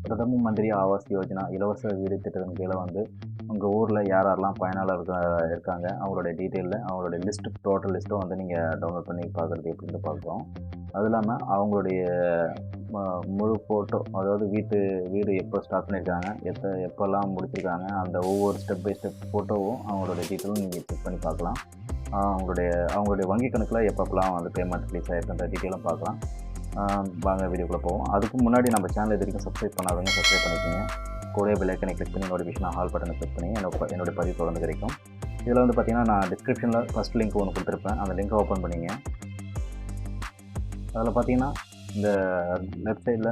பிரதம மந்திரி ஆவாஸ் யோஜனா இலவச வீடு திட்டத்தின் கீழே வந்து உங்கள் ஊரில் யாரெல்லாம் பயனாளர்கள் இருக்காங்க அவங்களுடைய டீட்டெயிலில் அவங்களுடைய டோட்டல் லிஸ்ட்டும் வந்து நீங்கள் டவுன்லோட் பண்ணி பார்க்குறது எப்படின்னு பார்க்குறோம். அது இல்லாமல் அவங்களுடைய முழு ஃபோட்டோ, அதாவது வீடு எப்போ ஸ்டார்ட் பண்ணியிருக்காங்க, எப்போல்லாம் முடிச்சிருக்காங்க, அந்த ஒவ்வொரு ஸ்டெப் பை ஸ்டெப் ஃபோட்டோவும் அவங்களுடைய டீட்டெயிலும் நீங்கள் செக் பண்ணி பார்க்கலாம். அவங்களுடைய வங்கி கணக்கில் எப்பப்பெல்லாம் வந்து பேமெண்ட் ரிலீஸ் ஆகிருக்குன்ற டீட்டெயிலும் பார்க்கலாம். வாங்க வீடியோக்குள்ளே போவோம். அதுக்கு முன்னாடி நம்ம சேனல் இது வரைக்கும் சப்ஸ்கிரைப் பண்ணாதவங்க சப்ஸ்கிரைப் பண்ணிக்கோங்க. கூடவே பெல் ஐக்கனை கிளிக் பண்ணி நோட்டிஃபிகேஷன் ஆல் பட்டனை கிளிக் பண்ணி என்னோட பதிவு தொடர்ந்து கிடைக்கும். இதில் வந்து பார்த்திங்கன்னா நான் டிஸ்கிரிப்ஷனில் ஃபஸ்ட் லிங்க் ஒன்று கொடுத்துருப்பேன். அந்த லிங்க்கை ஓப்பன் பண்ணிங்க. அதில் பார்த்தீங்கன்னா இந்த லெஃப்ட் சைடில்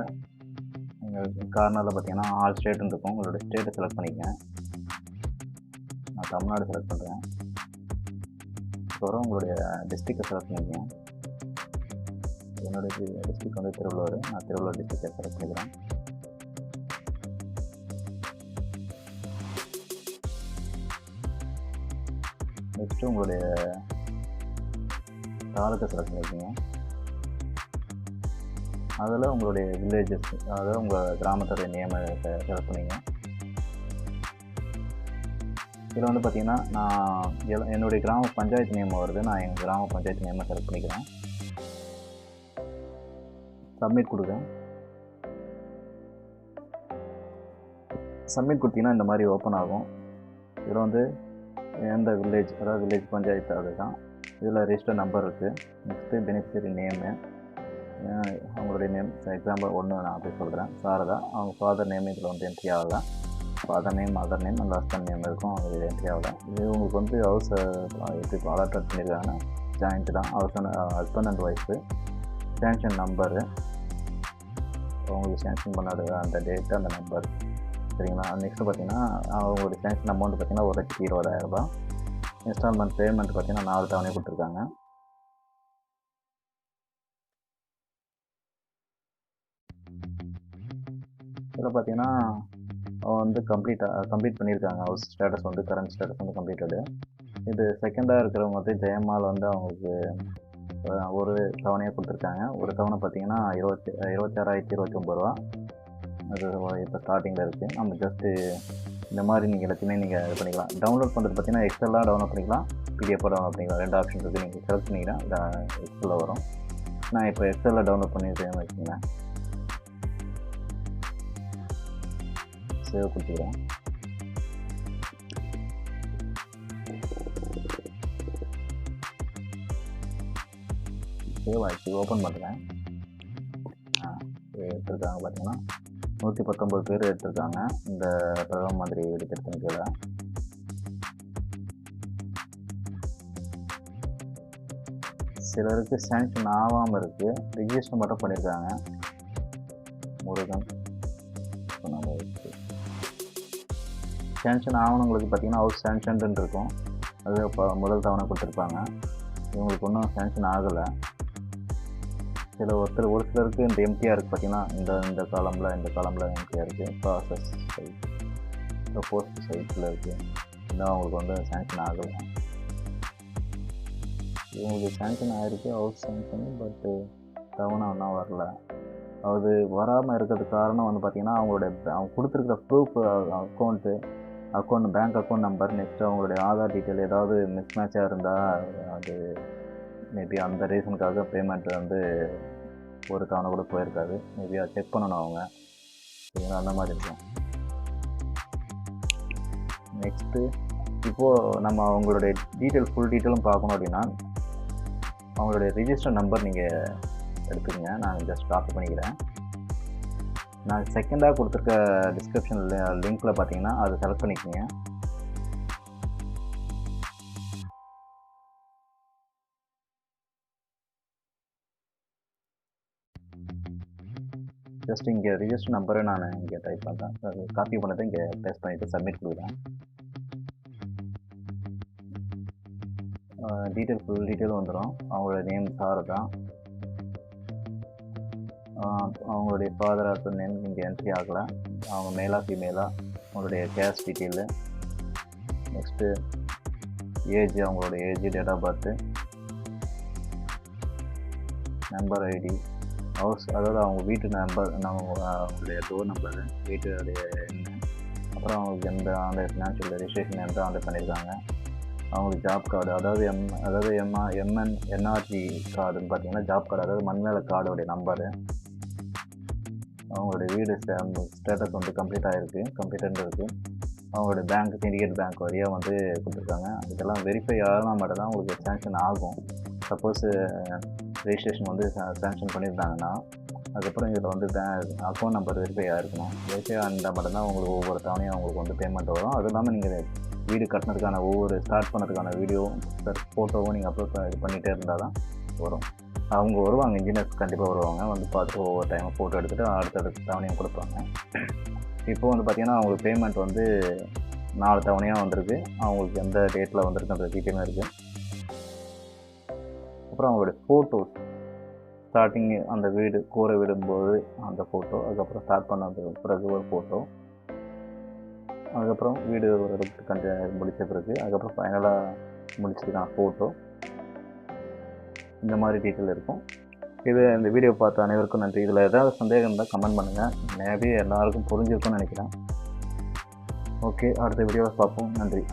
கார்னரில் பார்த்தீங்கன்னா ஆல் ஸ்டேட்னு இருக்கும். உங்களோட ஸ்டேட்டை செலக்ட் பண்ணிக்கங்க. நான் தமிழ்நாடு செலக்ட் பண்ணுறேன். அப்புறம் உங்களுடைய டிஸ்ட்ரிக்டை செலக்ட் பண்ணிக்கங்க. என்னோட டிஸ்ட்ரிக்ட் வந்து திருவள்ளூர். நான் திருவள்ளூர் டிஸ்ட்ரிக்டை செலக்ட் பண்ணிக்கிறேன். நெக்ஸ்ட்டு உங்களுடைய தாலுக்கை செலக்ட் பண்ணிக்கோங்க. அதில் உங்களுடைய வில்லேஜஸ், அதாவது உங்கள் கிராமத்துடைய நேமை செலக்ட் பண்ணிங்க. இதில் வந்து பார்த்திங்கன்னா நான் என்னுடைய கிராம பஞ்சாயத்து நேம் வருது. நான் எங்கள் கிராம பஞ்சாயத்து நேமை செலக்ட் பண்ணிக்கிறேன். சப்மிட் கொடுங்க. சப்மிட் கொடுத்தீங்கன்னா இந்த மாதிரி ஓப்பன் ஆகும். இதில் வந்து எந்த வில்லேஜ், அதாவது வில்லேஜ் பஞ்சாயத்து அதுதான். இதில் ரெஜிஸ்டர் நம்பர் இருக்குது. நெக்ஸ்ட்டு பெனிஃபிஷரி நேமு, அவங்களுடைய நேம் எக்ஸாம்பிள் ஒன்று நான் அப்படி சொல்கிறேன். சாரதா. அவங்க ஃபாதர் நேம் இதில் வந்து என்ட்ரி ஆகலை. ஃபாதர் நேம், மதர் நேம், அந்த ஹஸ்பண்ட் நேம் இருக்கும். அது என்ட்ரி ஆகலை. இது உங்களுக்கு வந்து ஹவுஸ் எப்படி அலாட் பண்ணியிருக்காங்கன்னா ஜாயிண்ட்டு தான். Husband and wife. Sanction number, அவங்களுக்கு சேங்ஷன் பண்ணாத அந்த டேட்டு, அந்த நம்பர், சரிங்களா. நெக்ஸ்ட்டு பார்த்தீங்கன்னா அவங்களுடைய சேங்ஷன் அமௌண்ட் பார்த்தீங்கன்னா 1,20,000 இன்ஸ்டால்மெண்ட் பேமெண்ட் பார்த்தீங்கன்னா 4 தவணை கொடுத்துருக்காங்க. இதில் பார்த்தீங்கன்னா அவங்க வந்து கம்ப்ளீட் பண்ணியிருக்காங்க. ஹவுஸ் ஸ்டேட்டஸ் வந்து கரண்ட் ஸ்டேட்டஸ் வந்து கம்ப்ளீட்டடு. இது செகண்டாக இருக்கிறவங்க வந்து ஜெயம்மாள் வந்து அவங்களுக்கு ஒரு தவணையாக கொடுத்துருக்காங்க. ஒரு தவணை பார்த்தீங்கன்னா 26,029. அது இப்போ ஸ்டார்டிங்கில் இருக்குது. நம்ம ஜஸ்ட்டு இந்த மாதிரி நீங்கள் எல்லாத்தையுமே நீங்கள் இது பண்ணிக்கலாம். டவுன்லோட் பண்ணுறது பார்த்தீங்கன்னா எக்ஸல்லாம் டவுன்லோட் பண்ணிக்கலாம், பிடிஎஃபாக டவுன்லோட் பண்ணிக்கலாம். 2 ஆப்ஷன் இருக்குது. நீங்கள் செலக்ட் பண்ணிங்கன்னா எக்ஸலில் வரும். நான் இப்போ எக்ஸலில் டவுன்லோட் பண்ணியிருக்கேன் வச்சுக்கோங்களேன். சேவ் கொடுத்துக்கிறேன். சேவ் ஆகிடுச்சு. ஓப்பன் பண்ணுறேன். எடுத்துருக்காங்க பார்த்தீங்கன்னா 119 பேர் எடுத்திருக்காங்க இந்த பிரதம மந்திரி வீடு திட்டத்தின் கீழே. சிலருக்கு சேங்ஷன் ஆகாமல் இருக்குது. ரிஜிஸ்டர் மட்டும் பண்ணியிருக்காங்க. முருகன் சேங்ஷன் ஆகணுங்களுக்கு பார்த்தீங்கன்னா ஹவுஸ் சேங்ஷன் இருக்கும். அது இப்போ முதல் தவணை கொடுத்துருப்பாங்க. இவங்களுக்கு ஒன்றும் சேங்ஷன் ஆகலை. ஒரு சிலருக்கு இந்த எம்டிஆர் இருக்குது பார்த்தீங்கன்னா, இந்த காலமில் எம்டிஆர் இருக்குது. ப்ராசஸ் சைட், போஸ்ட் சைட்டில் இருக்குது. இன்னும் அவங்களுக்கு வந்து சேங்ஷன் ஆகலை. இவங்களுக்கு சேங்ஷன் ஆகிருக்கு, ஹவுஸ் சேங்ஷன். பட்டு தவணை ஒன்றும் வரல. அது வராமல் இருக்கிறதுக்கு காரணம் வந்து பார்த்திங்கன்னா அவங்க கொடுத்துருக்குற proof, bank account number, next அவங்களுடைய ஆதார் டீட்டெயில் ஏதாவது மிஸ் மேட்சாக இருந்தால் அது மேபி அந்த ரீசனுக்காக பேமெண்ட் வந்து ஒரு தவணை கூட போயிருக்காது. மேபி அதை செக் பண்ணணும் அவங்க, அந்த மாதிரி இருக்கும். நெக்ஸ்ட்டு இப்போது நம்ம அவங்களுடைய ஃபுல் டீட்டெயிலும் பார்க்கணும் அப்படின்னா அவங்களுடைய ரிஜிஸ்டர் நம்பர் நீங்கள் எடுத்துக்கங்க. நான் ஜஸ்ட் காப்பி பண்ணிக்கிறேன். நான் செகண்டாக கொடுத்துருக்க டிஸ்கிரிப்ஷனில் லிங்க்கில் பார்த்தீங்கன்னா அதை செலக்ட் பண்ணிக்கோங்க. ஜஸ்ட் இங்கே ரிஜிஸ்டர் நம்பரை நான் இங்கே டைப் பண்ணுறேன். அது காப்பி பண்ணதை இங்கே பேஸ்ட் பண்ணிவிட்டு சப்மிட் கொடுக்குறேன். ஃபுல் டீட்டெயில் வந்துடும். அவங்களோட நேம் சாரதா. அவங்களுடைய ஃபாதர் ஹஸ்பண்ட் நேம் இங்கே என்ட்ரி ஆகலை. அவங்க மேலா ஃபீமேலா, அவங்களுடைய கேஸ்ட் டீட்டெயிலு, நெக்ஸ்ட்டு ஏஜ், அவங்களோட age, date of birth, number ID, house, அதாவது அவங்க வீட்டு நம்பர், அவங்களுடைய டோர் நம்பரு, வீட்டுடைய எண், அப்புறம் அவங்களுக்கு அந்த ஃபினான்ஷியல் ரெஜிஸ்ட்ரேஷன் எந்த ஆண்டு பண்ணியிருக்காங்க, அவங்களுக்கு ஜாப் கார்டு, அதாவது என்ஆர்ஜி கார்டுன்னு பார்த்தீங்கன்னா ஜாப் கார்டு, அதாவது மண்வேலை கார்டோடைய நம்பரு, அவங்களுடைய வீடு ஸ்டேட்டஸ் வந்து கம்ப்ளீட்டாக இருக்குது, அவங்களுடைய பேங்க் சிண்டிகேட் பேங்க் வழியாக வந்து கொடுத்துருக்காங்க. இதெல்லாம் வெரிஃபை ஆனால் மட்டும்தான் உங்களுக்கு சேங்ஷன் ஆகும். சப்போஸ் ரெஜிஸ்ட்ரேஷன் வந்து சேங்ஷன் பண்ணியிருந்தாங்கன்னா அதுக்கப்புறம் இதில் வந்து அக்கௌண்ட் நம்பர் வெரிஃபை ஆகிருக்கணும். வெரிஃபை இருந்தால் மட்டும்தான் உங்களுக்கு ஒவ்வொரு தவணையும் உங்களுக்கு வந்து பேமெண்ட் வரும். அதுவும் இல்லாமல் நீங்கள் வீடு கட்டினதுக்கான ஸ்டார்ட் பண்ணதுக்கான வீடியோ ஃபோட்டோவும் நீங்கள் அப்லோட் பண்ணிகிட்டே இருந்தால் தான் வரும். அவங்க வருவாங்க, இன்ஜினியர்ஸ் கண்டிப்பாக வருவாங்க, வந்து பார்த்துட்டு ஒவ்வொரு டைமும் ஃபோட்டோ எடுத்துகிட்டு அடுத்தடுத்த தவணையும் கொடுப்பாங்க. இப்போ வந்து பார்த்திங்கன்னா அவங்களுக்கு பேமெண்ட் வந்து 4 தவணையாக வந்திருக்கு. அவங்களுக்கு எந்த டேட்டில் வந்திருக்குன்ற டீட்டெயிலும் இருக்குது. அப்புறம் அவங்களுடைய ஃபோட்டோஸ், ஸ்டார்டிங் அந்த வீடு கூரை விடும்போது அந்த ஃபோட்டோ, அதுக்கப்புறம் ஸ்டார்ட் பண்ணது பிறகு ஒரு ஃபோட்டோ, அதுக்கப்புறம் வீடு ஒரு முடித்த பிறகு அதுக்கப்புறம் ஃபைனலாக முடிச்சதுக்கான ஃபோட்டோ, இந்த மாதிரி டீட்டெயில் இருக்கும். இந்த வீடியோ பார்த்த அனைவருக்கும் நன்றி. இதில் ஏதாவது சந்தேகம் இருந்தால் கமெண்ட் பண்ணுங்கள். மேபி எல்லாருக்கும் புரிஞ்சிருக்கும்னு நினைக்கிறேன். ஓகே, அடுத்த வீடியோவை பார்ப்போம். நன்றி.